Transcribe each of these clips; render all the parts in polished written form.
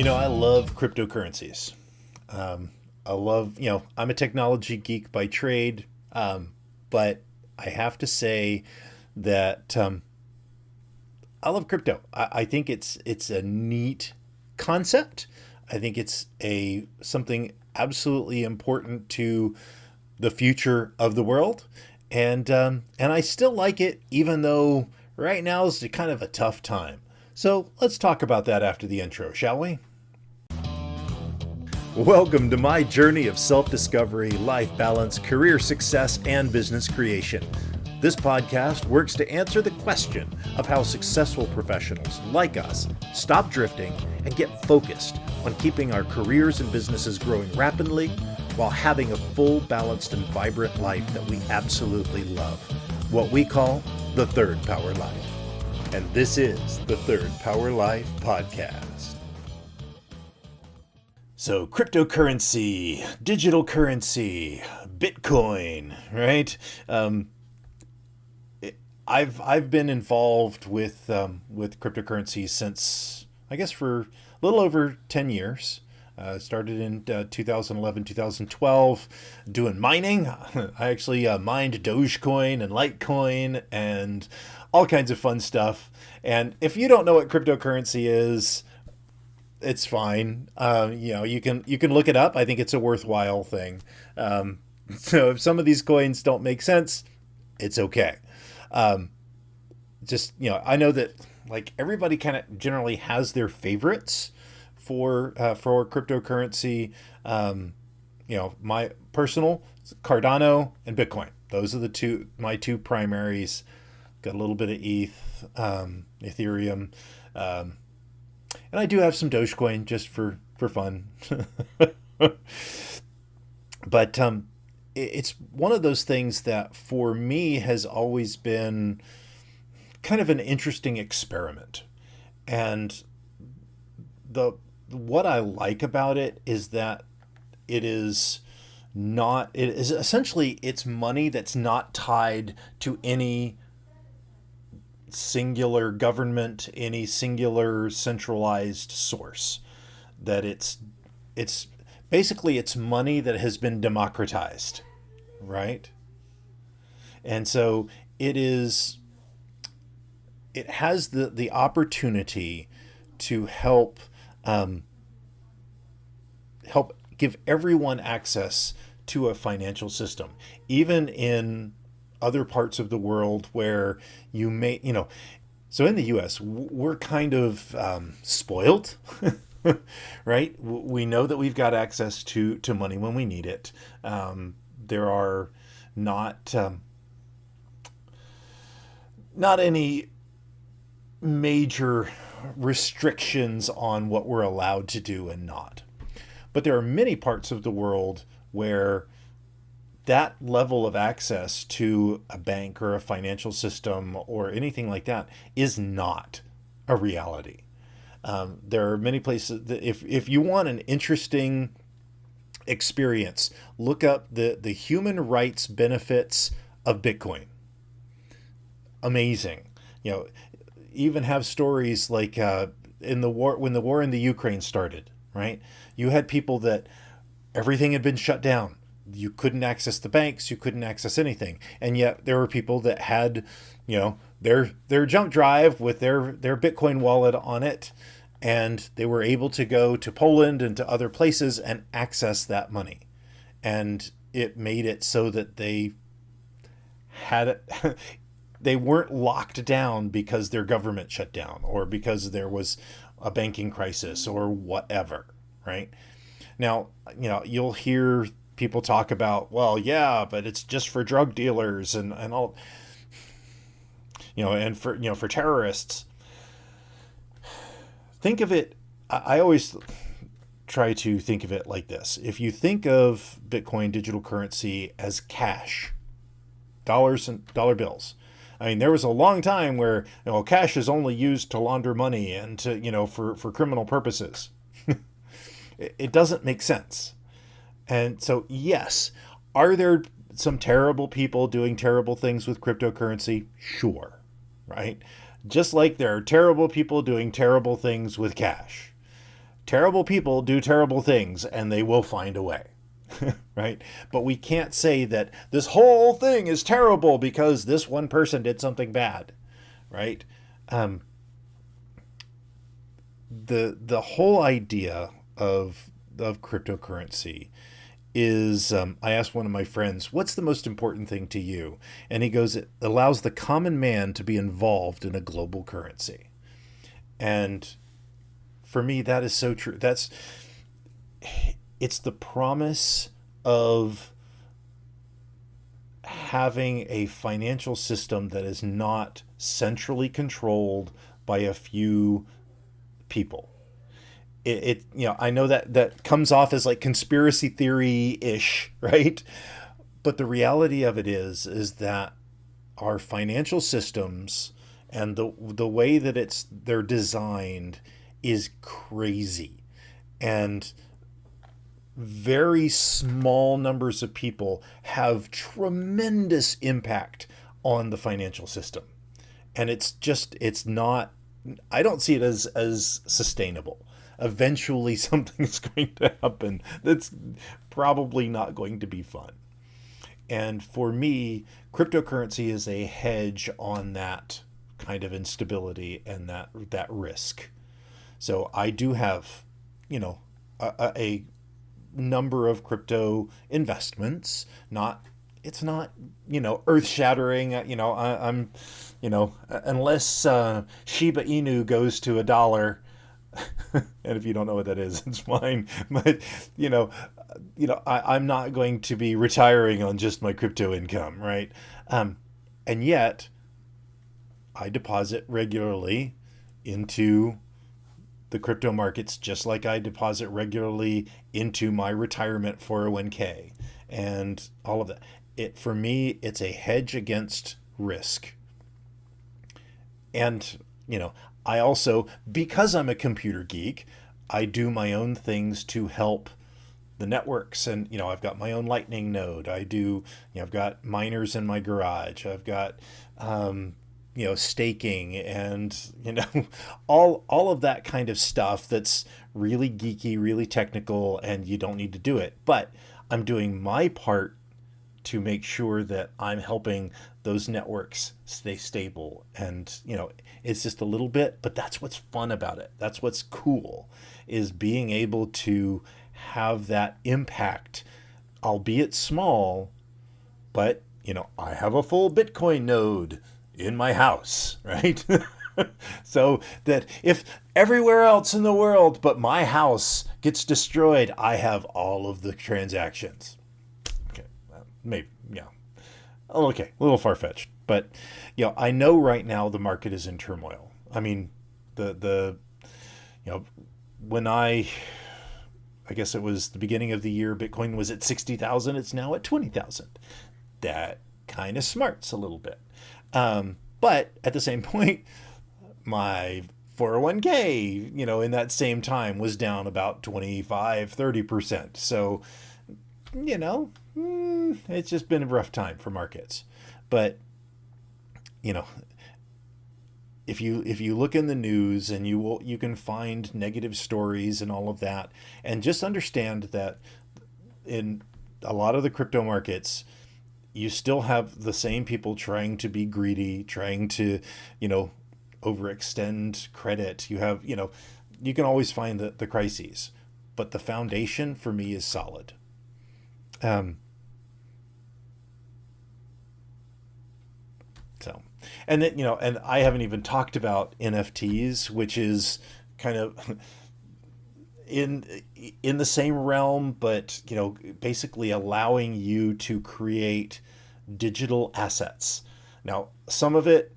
I love cryptocurrencies. I love, I'm a technology geek by trade, but I have to say that I love crypto. I think it's a neat concept. I think it's a something absolutely important to the future of the world, and I still like it, even though right now is kind of a tough time. So let's talk about that after the intro, shall we? Welcome to my journey of self discovery, life balance, career success, and business creation. This podcast works to answer the question of how successful professionals like us stop drifting and get focused on keeping our careers and businesses growing rapidly while having a full, balanced, and vibrant life that we absolutely love. What we call the Third Power Life. And this is the Third Power Life Podcast. So cryptocurrency, digital currency, Bitcoin, right? I've been involved with cryptocurrency since, I guess, for a little over 10 years. Started in 2011, 2012, doing mining. I actually mined Dogecoin and Litecoin and all kinds of fun stuff. And if you don't know what cryptocurrency is, it's fine. You can look it up. I think it's a worthwhile thing. So if some of these coins don't make sense, it's okay. I know that like everybody kind of generally has their favorites for cryptocurrency. My personal Cardano and Bitcoin. Those are my two primaries. Got a little bit of Ethereum. And I do have some Dogecoin just for fun. But it's one of those things that for me has always been kind of an interesting experiment. And what I like about it is that it is essentially it's money that's not tied to any singular government, any singular centralized source. That it's basically it's money that has been democratized, right? And so it has the opportunity to help give everyone access to a financial system, even in other parts of the world where so in the US, we're kind of spoiled, right? We know that we've got access to money when we need it. There are not any major restrictions on what we're allowed to do and not. But there are many parts of the world where that level of access to a bank or a financial system or anything like that is not a reality. There are many places that if you want an interesting experience, look up the human rights benefits of Bitcoin. Amazing. Even have stories like in the war, when the war in the Ukraine started, right? You had people that everything had been shut down. You couldn't access the banks, you couldn't access anything. And yet there were people that had, their jump drive with their Bitcoin wallet on it, and they were able to go to Poland and to other places and access that money. And it made it so that they had it they weren't locked down because their government shut down or because there was a banking crisis or whatever, right? Now, you'll hear people talk about, well, yeah, but it's just for drug dealers and all, and for terrorists. Think of it. I always try to think of it like this. If you think of Bitcoin, digital currency, as cash, dollars and dollar bills. I mean, there was a long time where cash is only used to launder money and to for criminal purposes. It doesn't make sense. And so, yes, are there some terrible people doing terrible things with cryptocurrency? Sure, right? Just like there are terrible people doing terrible things with cash. Terrible people do terrible things and they will find a way. Right? But we can't say that this whole thing is terrible because this one person did something bad, right? Um, the whole idea of cryptocurrency is I asked one of my friends, what's the most important thing to you? And he goes, it allows the common man to be involved in a global currency. And for me, that is so true. It's the promise of having a financial system that is not centrally controlled by a few people. I know that that comes off as like conspiracy theory ish, right? But the reality of it is that our financial systems and the way that they're designed is crazy. And very small numbers of people have tremendous impact on the financial system. And it's not, I don't see it as sustainable. Eventually something's going to happen that's probably not going to be fun. And for me, cryptocurrency is a hedge on that kind of instability and that risk. So I do have, you know, a number of crypto investments. Not, it's not, earth shattering. I'm, unless Shiba Inu goes to $1, and if you don't know what that is, it's fine. But you know, I'm not going to be retiring on just my crypto income, right? And yet, I deposit regularly into the crypto markets, just like I deposit regularly into my retirement 401k and all of that. For me, it's a hedge against risk. And, I also, because I'm a computer geek, I do my own things to help the networks. And, I've got my own lightning node. I've got miners in my garage. I've got, staking and, all of that kind of stuff that's really geeky, really technical, and you don't need to do it. But I'm doing my part to make sure that I'm helping those networks stay stable. And, it's just a little bit, but that's what's fun about it. That's what's cool, is being able to have that impact, albeit small, but, I have a full Bitcoin node in my house, right? So that if everywhere else in the world but my house gets destroyed, I have all of the transactions. Okay, maybe, yeah. Okay, a little far fetched, but I know right now the market is in turmoil. I mean, the when I guess it was the beginning of the year, Bitcoin was at 60,000. It's now at 20,000. That kind of smarts a little bit. But at the same point, my 401k, in that same time was down about 25-30%. So, it's just been a rough time for markets. But, you know, if you look in the news and you can find negative stories and all of that, and just understand that in a lot of the crypto markets, you still have the same people trying to be greedy, trying to, overextend credit. You can always find the crises, but the foundation for me is solid. Um, so, and then, and I haven't even talked about NFTs, which is kind of in in the same realm, but basically allowing you to create digital assets. Now, some of it,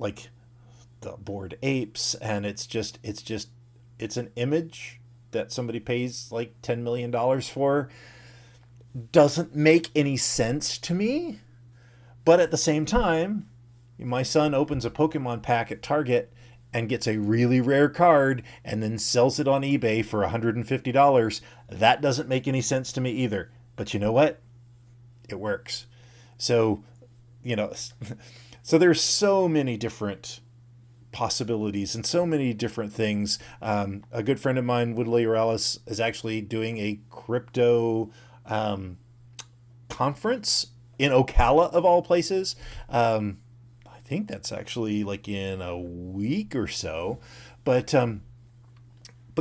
like the bored apes, and it's an image that somebody pays like $10 million for. Doesn't make any sense to me, but at the same time, my son opens a Pokemon pack at Target and gets a really rare card and then sells it on eBay for $150. That doesn't make any sense to me either. But you know what? It works. So, you know, so there's so many different possibilities and so many different things. A good friend of mine, Woodley Morales, is actually doing a crypto conference in Ocala, of all places. I think that's actually like in a week or so. But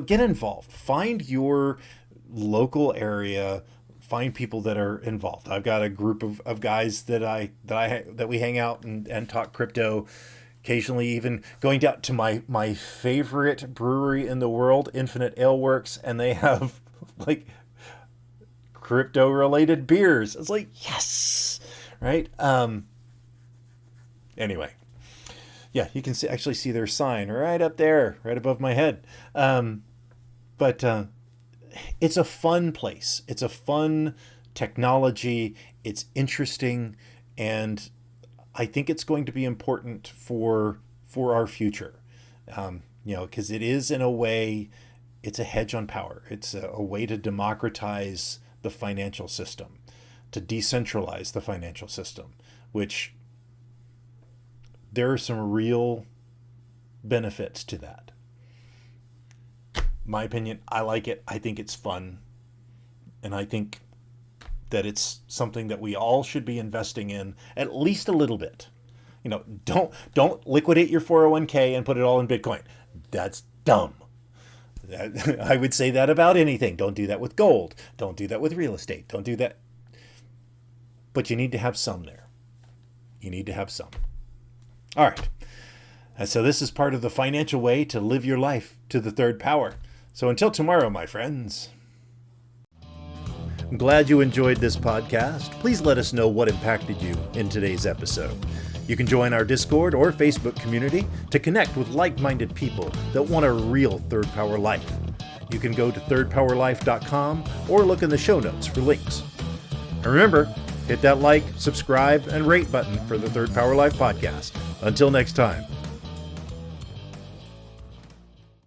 get involved. Find your local area. Find people that are involved. I've got a group of guys that we hang out and talk crypto. Occasionally, even going down to my favorite brewery in the world, Infinite Ale Works, and they have like crypto related beers. It's like, yes, right? Anyway, yeah, you can actually see their sign right up there, right above my head. But it's a fun place. It's a fun technology. It's interesting, and I think it's going to be important for our future. Because it is, in a way, it's a hedge on power. It's a way to democratize the financial system, to decentralize the financial system, which there are some real benefits to that. My opinion, I like it. I think it's fun. And I think that it's something that we all should be investing in at least a little bit. Don't liquidate your 401k and put it all in Bitcoin. That's dumb. I would say that about anything. Don't do that with gold. Don't do that with real estate. Don't do that. But you need to have some there. You need to have some. All right. So this is part of the financial way to live your life to the third power. So until tomorrow, my friends. I'm glad you enjoyed this podcast. Please let us know what impacted you in today's episode. You can join our Discord or Facebook community to connect with like-minded people that want a real third power life. You can go to thirdpowerlife.com or look in the show notes for links. And remember, hit that like, subscribe, and rate button for the Third Power Life podcast. Until next time.